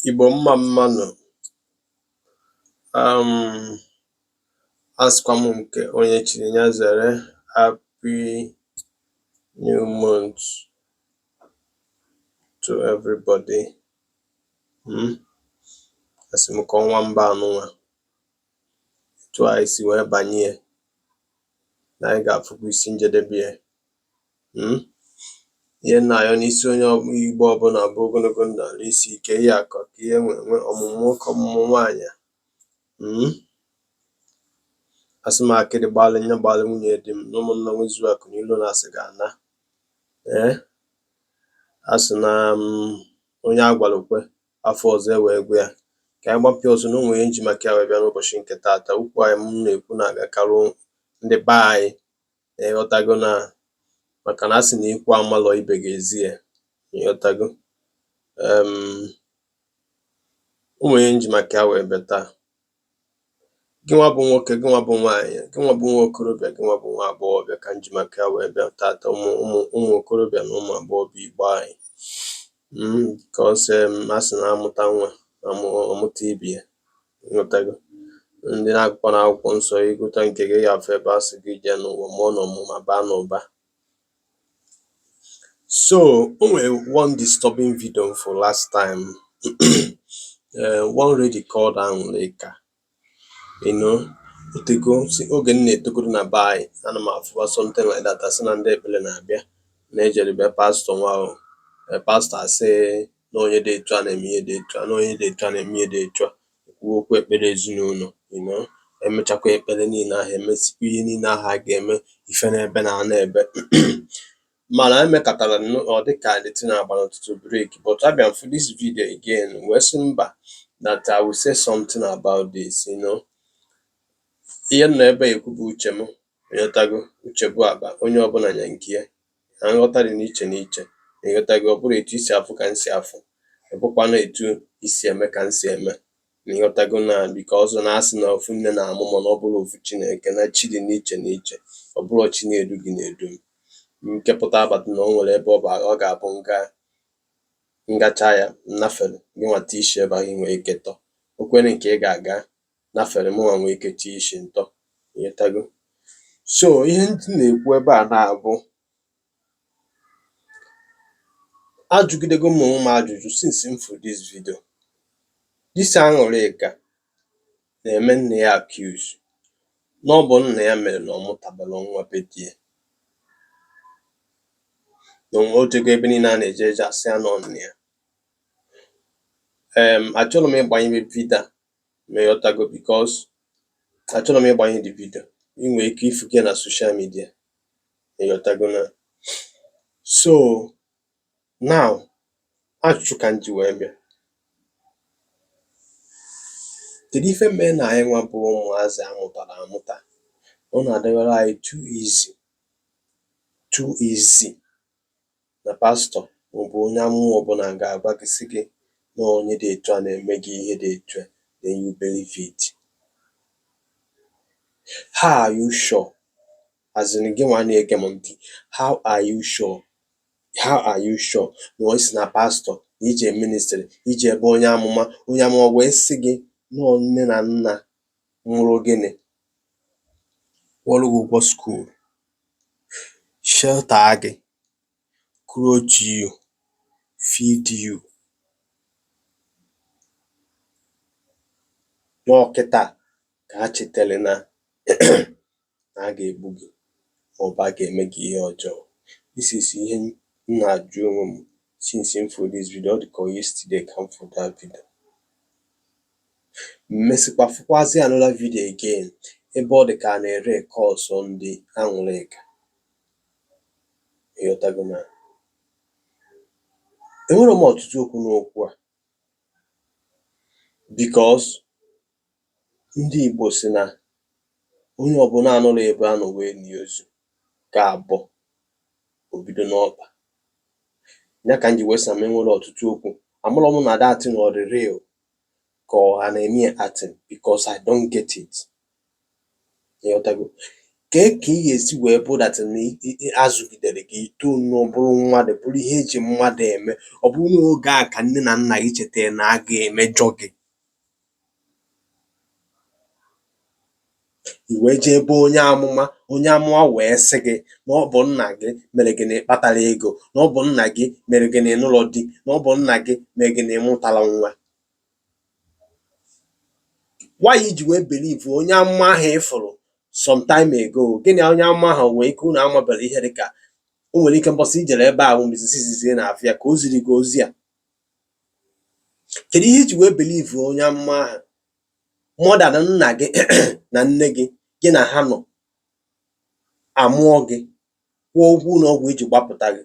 Igbo mma mmanụ. Asịkwa m nke onye chiri ya zere. Happy new month to everybody. Asị m ka ọnwa mba anụnwa etu anyị si wee banye na anyị ga-afụkwa isi njedebe ya. Ihe nna-ayọ n'isi onye Igbo ọbụla bụ ogologo ndụ ala isi ike, ihe akọ ka ihe nwe ọmụmụ nwoke ọmụmụ nwaanyị. Asị m akịrị gbalị nye gbalị nwunye di m na ụmụnna nwezu akụ n'ilu na asị ga-ana. Asị na onye agwalụkwe afọ ọzọ wee gwa ya ka anyị gbapịa ọzọ na o nwere nji maka ya wee bịa n'ụbọchị nke taata. Ukwu anyị m na-ekwu na-agakarị ndị be anyị na-eghọtago, na maka na asị na ikwu amalọ ibe ga-ezi ya, ịghọtago. O nwere nji maka ya wee bịa taa. Gị nwa bụ nwoke, gị nwa bụ nwaanyị, gị nwa bụ nwa okorobịa, gị nwa bụ nwa agbọghọbịa ka nji maka ya wee bịa taata. Ụmụ okorobịa na ụmụ agbọghọbịa Igbo anyị, ka ọ sị asị na amụta nwa ọmụta ibe ya, ịghọtago. Ndị na-agụkwa na akwụkwọ nsọ, ịgụta nke gị ya afọ ebe asị gị jee n'ụwa mụọ na ọmụma baa n'ụba. So o nwere one disturbing video for last time. One lady called Anwụlịka. Otego oge m na-etogoro na be anyị, ana m afụba something like that, asị na ndị ekpere na-abịa na-ejere be pastọ nwa ahụ. Pastọ asị na onye dị etu a na-eme ihe dị etu a, na onye dị etu a na-eme ihe dị etu a, kwuo okwu ekpere ezinụlọ, emechakwa ekpere niile ahụ, emesikwa ihe niile ahụ a ga-eme, ife na-ebe na ana ebe. Mana emekọtara ọ dịka dịtị na-agba n'ọtụtụ break, but abịa m for this video again wee sị mba that I will say something about this. Ihe nọ ebe ekwu bụ uche m, ịghọtago. Uche bụ akpa, onye ọbụla nya nke ya, na nghọta dị n'iche n'iche, ịghọtago. Ọ bụrụ etu isi afụ ka nsi afụ, ọ bụkwana etu isi eme ka nsi eme, na ịghọtago. Na bika ọzọ na-asị na ofu nne na-amụ, mana ọ bụrụ ofu Chineke, na chi dị n'iche n'iche, ọ bụrụ chi na-edu gị na-edu m. Nkepụta abata na o nwere ebe ọ ga-abụ ngacha ya nnafere gị nwata isi ebe ahụ nwee ike tọ, okwere nke ị ga-aga nafere mụnwa nwee ike chi isi ntọ, ịghọtago. So ihe ndị na-ekwu ebe a na-abụ, ajụgidego m onwe m ajụjụ since m fụrụ this video. This Anwụlịka na-eme nna ya accuse na ọ bụ nna ya mere na ọ mụtabara nwa bedie, na o jego ebe niile a na-eje eje asị ya nọ nna ya. Achọrọ m ịgbanye vidio ma ịghọtago, because achọrọ m ịgbanye the video, ị nwere ike ifu gị na social media, ịghọtago. Na so now ajụjụ ka nji wee bịa, kedu ife mee na anyị nwa bụ ụmụazị amụtara amụta ọ na-adịwara anyị too easy na pastọ maọbụ onye amụma ọbụla ga-agwa gị sị gị na onye dị etu a na-eme gị ihe dị etu a, then you believe it. How are you sure? As in gị nwa na-ege m ntị, how are you sure na o si na pastọ, ije ministry, ije ebe onye amụma wee sị gị na nne na nna nwụrụ gịnị, kwụọrọ gị ụgwọ skuul, shelter gị, clothe you, feed you, n'ọkịta ka ha chetara na a ga-egbu gị maọbụ a ga-eme gị ihe ọjọọ. This is ihe m na-ajụ onwe m since m for this video. Ọ dịka yesterday ka m for that video. Mmesịkwa fụkwazi another video again ebe ọ dịka a na-ere kọọsụ ndị Anwụlịka, ịghọtago. Na enwere m ọtụtụ okwu n'okwu a, because ndị Igbo si na onye ọbụla anụrụ ebe a nọ wee lie ozu ga-abọ obido n'ọkpa. Ya ka m ji wee sị na enwere ọtụtụ okwu. Amụrụ m na that thing or the real ka ọ ha na-eme acting, because I don't get it, ịghọtago. Kee ka ị ga-esi wee bụ that na azụgidere gị too nnọọ bụrụ mmadụ, bụrụ ihe eji mmadụ eme, ọ bụrụ n'oge a ka nne na nna gị chetara na a ga-emejọ gị, i wee jee ebe onye amụma wee sị gị na ọ bụ nna gị mere gị na ịkpatara ego, na ọ bụ nna gị mere gị na ịnụlọ di, na ọ bụ nna gị mere gị na ịmụtala nwa. Why iji wee believe onye amụma ahụ ịfụrụ sometime ago? Gịnị onye amụma ahụ nwee ike unu amabere ihe dịka o nwere ike mbọsị ijere ebe ahụ mezisizie na afịa ka o ziri gị ozi a? Kedu ihe iji wee believe onye amụma ahụ mọda na nna gị na nne gị gị na ha nọ amụọ gị, kwụọ ụgwọ ụlọ ọgwụ iji gbapụta gị,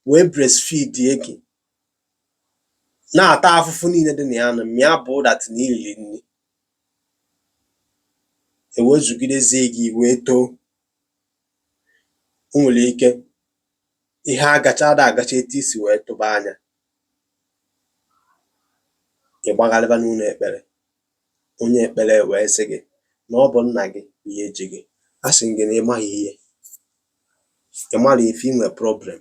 wee breastfeed gị, na-ata afụfụ niile dị na ya, na mịa bụ dat na ilili nri, ewezugidezie gị wee too. O nwere ike ihe agacha etu isi wee tụba anya, ịgbagharịba n'ụlọ ekpere, onye ekpere wee sị gị na ọ bụ nna gị ihe eji gị. A sị gị na ịmaghị ihe, ịmara ife inwe problem,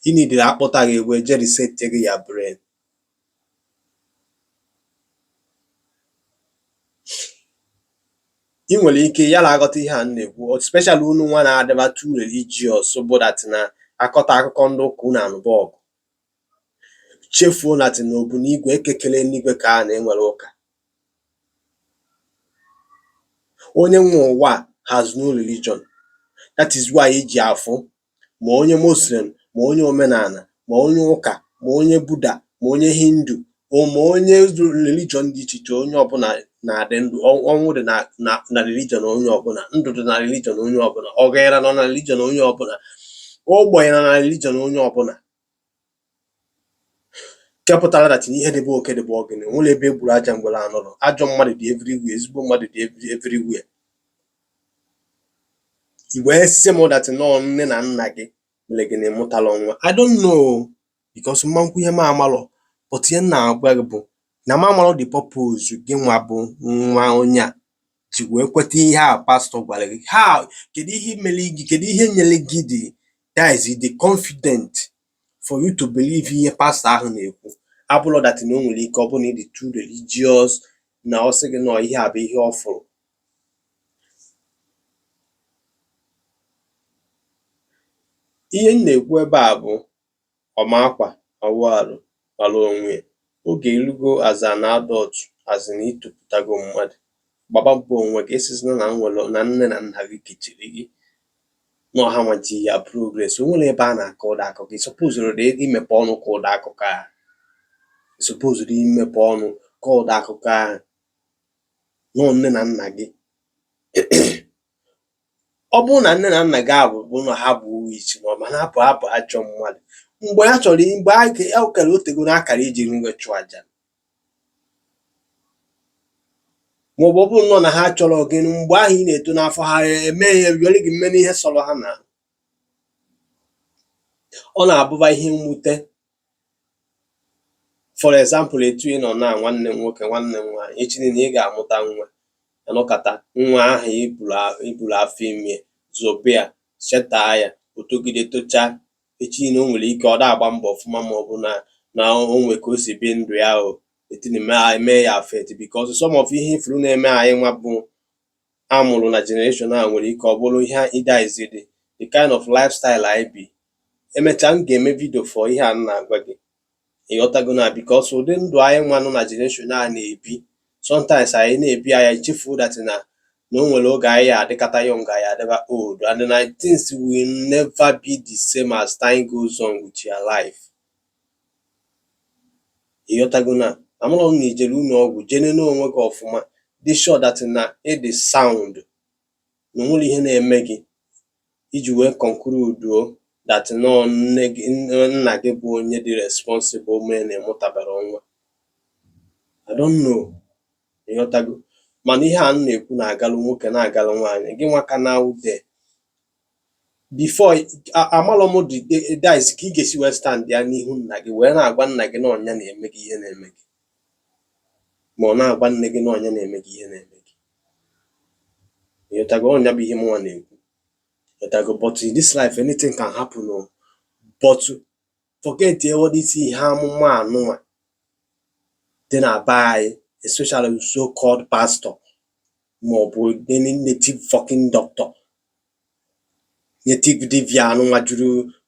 ị nidiri akpụta gị wee je reset gị ya brain. Ị nwere ike yala aghọta ihe a na-ekwu, especially unu nwa na-adịba too religious bụ dat na akọta akụkọ ndị ụka unu anụba ọgụ, chefuo dat na obu n'igwe ekekele n'igwe ka a na-enwere ụka. Onye nwe ụwa has no religion. That is why eji afụ ma onye Muslim, ma onye omenala, ma onye ụka, ma onye Buddha, ma onye Hindu, ma onye religion dị iche iche, onye ọbụla na-adị ndụ. Ọnwụ dị na religion onye ọbụla, ndụ dị na religion onye ọbụla, ọgaira nọ na religion onye ọbụla, ogbenye nọ na religion onye ọbụla. Kepụtara dat na ihe dịbe oke dịbe ogene, nwere ebe egburu aja ngwere anọrọ. Ajọ mmadụ dị everywhere, ezigbo mmadụ dị everywhere. I wee sị m dat nọọ nne na nna gị mere gị na ịmụtala nwa. I don't know, because mmankwu ihe m amalọ, but ihe m na-agwa gị bụ na m amalọ the purpose gị nwa bụ nwa onye a ji wee kweta ihe a pastọ gwara gị. Ha, kedu ihe mere gị, kedu ihe nyere gị the confident for you to believe ihe pastọ ahụ na-ekwu? Abụrọ dat na o nwere ike ọ bụrụ na ị dị too religious, na ọ sị gị nọ ihe a bụ ihe ọ fụrụ. Ihe m na-ekwu ebe a bụ ọma akwa awụ arụ gbara onwe ya. Oge irugo as an adult, as in ịtụpụtago mmadụ, gbaba mbọ onwe gị. Esizina na nne na nna gị kechiri gị na ọha nwa ji ya progress. O nwere ebe a na-akọ ụda akụkọ, ị supposed imepe ọnụ ka ụda akụkọ ahụ, ị supposed imepe ọnụ ka ụda akụkọ ahụ nọ nne na nna gị. Ọ bụrụ na nne na nna gị abụ na ha bụ witch ma ọ ma na-apụ ajọ mmadụ, mgbe ha chọrọ, mgbe a kere otego n'akara iji nwe chụọ aja, maọbụ ọ bụrụ nọ na ha chọrọ gị mgbe ahụ ị na-eto n'afọ, ha eme ya yọrọ gị mmeri ihe sọrọ ha na. Ọ na-abụba ihe mwute. For example, etu ị nọ na nwanne m nwoke, nwanne m nwaanyị, echi niile ị ga-amụta nwa, anọkata nwa ahụ iburu afọ ime, zobe ya, cheta ya, otogide tocha, echi na o nwere ike ọ da-agba mbọ ọfụma, ma ọ bụ na o nwe ka o si bi ndụ ya, o eme ya affect, because some of ihe ifuru na-eme anyị nwa bụ amụrụ na generation a nwere ike ọ bụrụ ihe ịdaizidi the kind of lifestyle anyị bi. Emechaa m ga-eme vidio for ihe a na-agwa gị, ịghọtago na, because ụdị ndụ anyị nwa nọ na generation a na-ebi, sometimes anyị na-ebi anya ichefuo dat na o nwere oge anyị adịkata young, anyị adịba old, and then things will never be the same as time goes on with your life. Ịghọtago na, amụrụ m na ijere ụlọ ọgwụ jene n'onwe gị ọfụma, dị sure dat na ịdị sound, na onwere ihe na-eme gị, iji wee conclude dat nọ nna gị bụ onye dị responsible mee na ịmụtabara nwa. I don't know. Ịghọtago? Mana ihe a m na-ekwu na-agalụ nwoke na-agalụ nwaanyị, gị nwa ka na ude before amalọ m dice ka ị ga-esi wee stand ya n'ihu nna gị wee na-agwa nna gị na ọnya na-eme gị ihe na-eme gị, ma ọ na-agwa nne gị na ọnya na-eme gị ihe na-eme gị. Ịghọtago? Ọnya bụ ihe mụnwa na-ekwu. But in this life anything can happen o. But forget all this ihe amụma anụnwa dị na be anyị, especially so called pastor maọbụ any native fucking doctor, native dibia anụnwa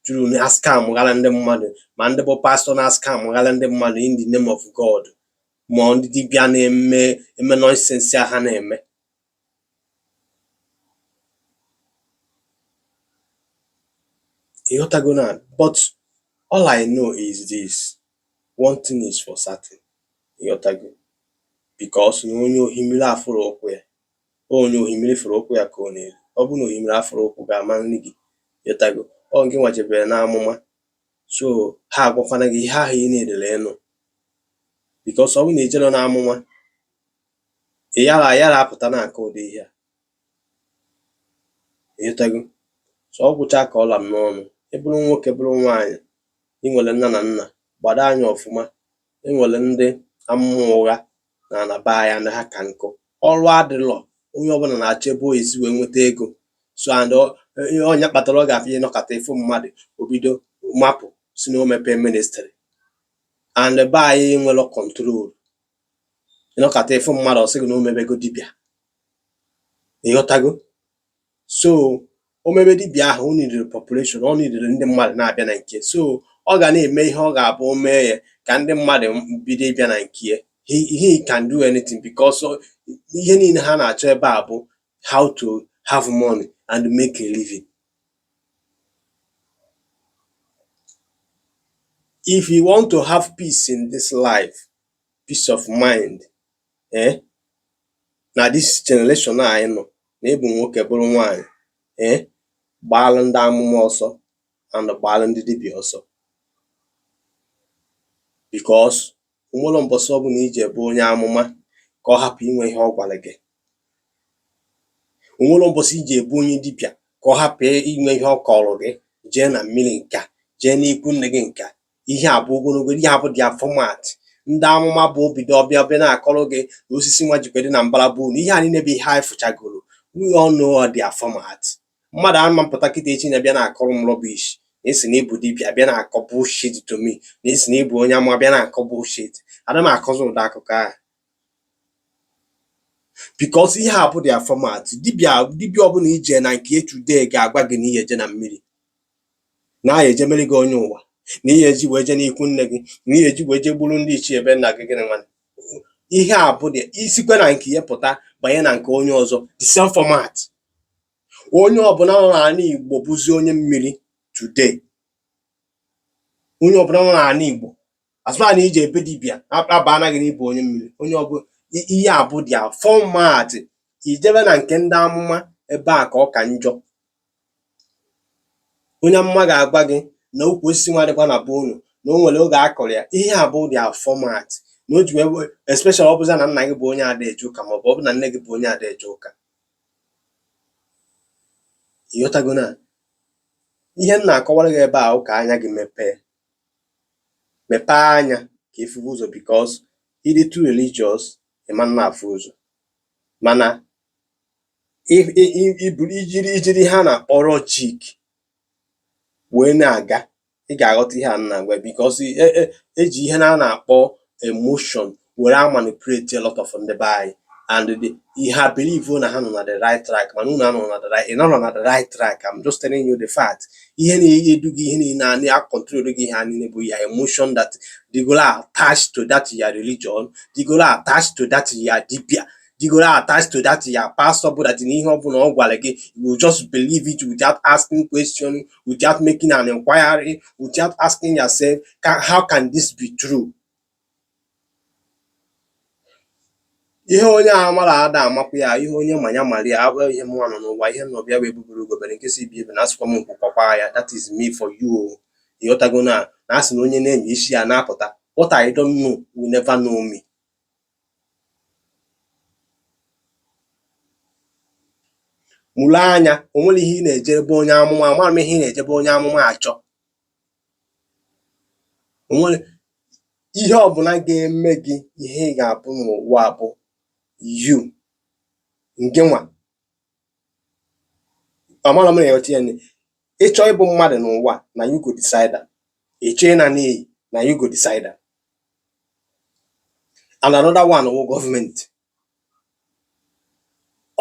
juru na scam ghala ndị mmadụ, ma ndị bụ pastor na scam ghala ndị mmadụ in the name of God, ma ndị dibia na-eme nonsense ha na-eme. Ịghọtago na? But all I know is this, one thing is for certain, ịghọtago, because na onye ohimiri afụrụ ụkwụ ya, onye ohimiri fụrụ ụkwụ ya ka ọ na-eri. Ọ bụrụ na ohimiri afụrụ ụkwụ ga-ama nri gị, ịghọtago. Ọ nke nwachebere n'amụma, so ha agwakwana gị ihe ahụ ị na-edere ịnụ, because ọ bụrụ na ijero n'amụma yara apụta na-aka ụdị ihe a, ịghọtago. So ọ gwụcha ka ọla m n'ọnụ, ịbụrụ nwoke bụrụ nwaanyị, inwere nna na nna, gbado anya ọfụma. Enwere ndị amụma ụgha na be anya na ha ka nkụ, ọrụ adịlọ, onye ọbụla na-achọ ebe o esi wee nweta ego. So and onye kpatara ọ ga-afịa ịnọkọta ịfụ mmadụ obido mapụ si na o mepee ministry, and be anyị nwere control, ịnọkọta ịfụ mmadụ ọsị gị na o mebego dibịa, ịghọtago. So o mebe dibịa ahụ, o nidiri population, ọ nidiri ndị mmadụ na-abịa na nke, so ọ ga na-eme ihe ọ ga-abụ o mee ya ka ndị mmadụ bido ịbịa na nke. He can do anything because ihe niile ha na-achọ ebe a bụ how to have money and make a living. If you want to have peace in this life, peace of mind, na this generation anyị nọ, na ịbụ nwoke bụrụ nwaanyị, gbaalụ ndị amụma ọsọ and gbaalụ ndị dibịa ọsọ, because onwere mbọsị ọbụla iji ebe onye amụma ka ọ hapụ inwe ihe ọ gwara gị. Onwere mbọsị iji ebu onye dibịa ka ọ hapụ inwe ihe ọ kọrọ gị, jee na mmiri nka, jee n'ikwu nne gị nka. Ihe a bụ ogologo, ihe a bụ dia format. Ndị amụma bụ obido ọbịa na-akọrọ gị na osisi nwa jikwa dị na mbara bụ na ihe a niile bụ ihe anyị fụchagoro. We all know their format. Mmadụ ama mpụta kịta echi na-abịa na-akọrọ m rubbish, na esi na ịbụ dibịa bịa na-akọ bullshit to me, na esi na ịbụ onye amụma bịa na-akọ bullshit. Ada m akọzi ụdị akụkọ ahụ because ihe a bụ their format. Dibịa ọbụla ije na nke today ga-agwa gị na ihe eje na mmiri, na ya eje mere gị onye ụwa, na ihe eji wee je n'ikwu nne gị, na ihe eji wee je gburu ndị ichie ebe nna gị gịnị nwanne. Ihe a bụ dị isikwe na nke ihe pụta banye na nke onye ọzọ, the same format. Onye ọbụla nọ n'ala Igbo bụzi onye mmiri today. Onye ọbụla nọ n'ala Igbo, asụma na ije ebe dibịa aba anaghị n'ịbụ onye mmiri. Onye ọbụla, ihe a bụ dia format. Ijebe na nke ndị amụma, ebe a ka ọ ka njọ. Onye amụma ga-agwa gị na ukwu osisi nwa dịkwa na be unu, na o nwere oge akọrọ ya. Ihe a bụ dia format. Na o ji wee, especially ọ bụza na nna gị bụ onye ada eje ụka, maọbụ ọ bụ na nne gị bụ onye ada eje ụka. Ịghọtago na? Ihe m na-akọwara gị ebe a ka anya gị mepee anya ka ịfụ ụzọ, because ịdị too religious ịma na afụ ụzọ. Mana ijiri ha na-akpọ logic wee na-aga, ị ga-aghọta ihe a na-agwa, because eji ihe na-akpọ emotion were manipulate a lot of ndị be anyị, and ha believe na ha nọ na the right track, mana unu anọ na the right, ị nọ na the right track. I'm just telling you the fact. Ihe na-edu gị, ihe niile a control gị, ihe niile bụ ya emotion that they go attached to that your religion, they go attached to that your dibia, they go attached to that your pastor, but that in ihe ọbụla ọ gwara gị, you just believe it without asking question, without making an inquiry, without asking yourself, how can this be true? Ihe onye amara ada amakwa ya, ihe onye manya mara ya, abụghị ihe mụnwa nọ n'ụwa, ihe nọbịa wee buburu ugobere nke si bi ebe na asụkwa m nkwụkwakwa ya. That is me for you. Ịghọtago na asị na onye na-enye isi ya na-apụta. What I don't know will never know me. Mụrụ anya, o nwere ihe ị na-ejebe onye amụma, amara m ihe ị na-ejebe onye amụma achọ. O nwere ihe ọbụla ga-eme gị, ihe ị ga-abụ n'ụwa bụ you, nke nwa amara m na-enweta ya. Ịchọ ịbụ mmadụ n'ụwa na you go decide am. Ịchọ ịna n'iyi na you go decide am. And another one wụ gọọmenti.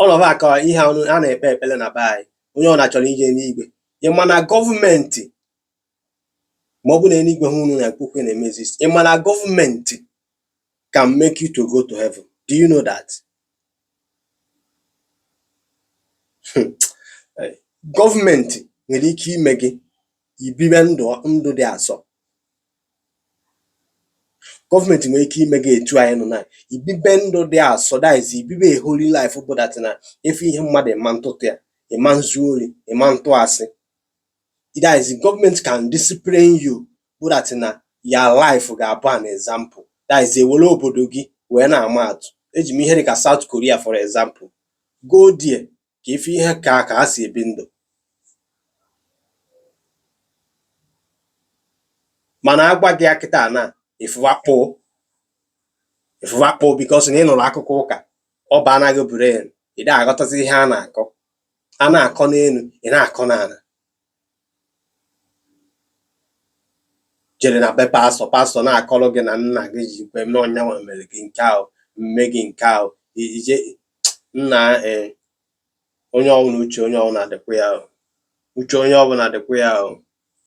Ọnọdụ aka ihe a na-ekpe ekpere na be anyị, onye ọ na-achọrọ ije n'igwe. Ị ma na gọọmenti, ma ọ bụ na eluigwe ha unu na-ekwukwe na emezis, ị ma na gọọmenti can make you to go to heaven. Do you know that? Gọọmenti nwere ike ime gị ibibe ndụ dị asọ. Gọọmenti nwere ike ime gị etu anyị nọ na ibibe ndụ dị asọ, that is ibibe a holy life, bụ that na efe ihe mmadụ ịma ntụtụ ya, ịma nzu ori, ịma ntụ asị. That is gọọmenti can discipline you, bụ that na your life ga-abụ an example. That is ewere obodo gị wee na-ama atụ. Eji m ihe dịka South Korea for example. Go there ka ife ihe ka ha si ebi ndụ. Mana agwa gị akịta na ifụwakpụ because na ị nụrụ akụkọ ụka, ọ bụ anaghị brain, ị da aghọtazi ihe a na-akọ. A na-akọ n'elu, ị na-akọ n'ala. Jere na be pastọ na-akọrọ gị na nna gị ji kwe m na ọnyanwa mere gị nke ahụ, mme gị nke ahụ, ije nna onye ọbụla uche onye ọbụla dịkwa ya, uche onye ọbụla dịkwa ya.